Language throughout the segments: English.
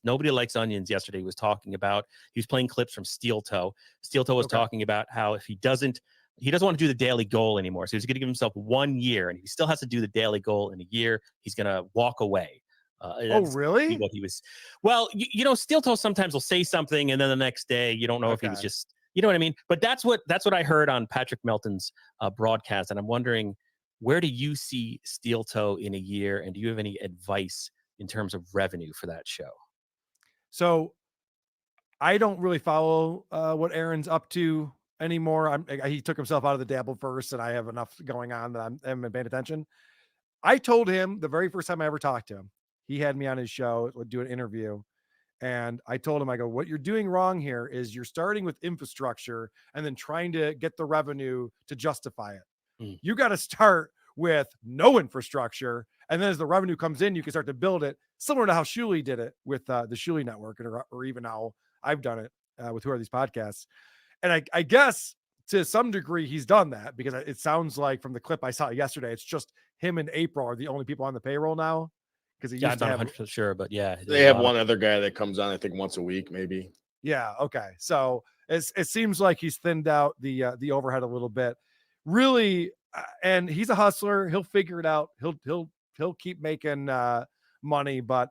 Nobody Likes Onions yesterday was talking about, he was playing clips from Steel Toe. Steel Toe was talking about how if he doesn't want to do the daily goal anymore. So he's going to give himself 1 year, and if he still has to do the daily goal in a year, he's going to walk away. Oh, really? What he was. Well, Steel Toe sometimes will say something, and then the next day you don't know if he was just, you know what I mean? But that's what I heard on Patrick Melton's broadcast, and I'm wondering, where do you see Steel Toe in a year, and do you have any advice in terms of revenue for that show? So I don't really follow what Aaron's up to anymore. He took himself out of the dabble first, and I have enough going on that I haven't paying attention. I told him the very first time I ever talked to him, he had me on his show, would do an interview. And I told him, I go, what you're doing wrong here is you're starting with infrastructure and then trying to get the revenue to justify it. You got to start with no infrastructure. And then as the revenue comes in, you can start to build it, similar to how Shuli did it with the Shuli Network, or even how I've done it with Who Are These Podcasts. And I guess to some degree he's done that, because it sounds like from the clip I saw yesterday, it's just him and April are the only people on the payroll now. Because he used to have, 100% sure, but yeah, they have one other guy that comes on, I think, once a week, maybe. Yeah. Okay. So it seems like he's thinned out the overhead a little bit, really. And he's a hustler. He'll figure it out. He'll keep making money, but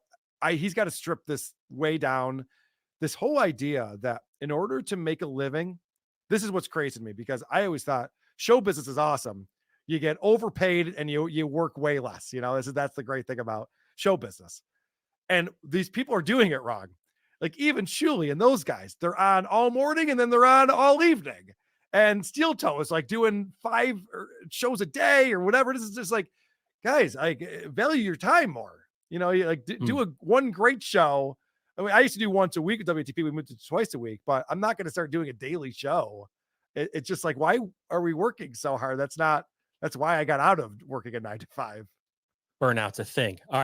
he's got to strip this way down. This whole idea that in order to make a living, this is what's crazy to me, because I always thought show business is awesome. You get overpaid and you work way less. That's the great thing about show business. And these people are doing it wrong. Like even Shuli and those guys, they're on all morning and then they're on all evening. And Steel Toe is like doing 5 shows a day or whatever. This is just like, guys, I value your time more. Do one great show. I mean, I used to do once a week at WATP. We moved to twice a week, but I'm not going to start doing a daily show. It's just like, why are we working so hard? That's why I got out of working a 9 to 5. Burnout's a thing. All right.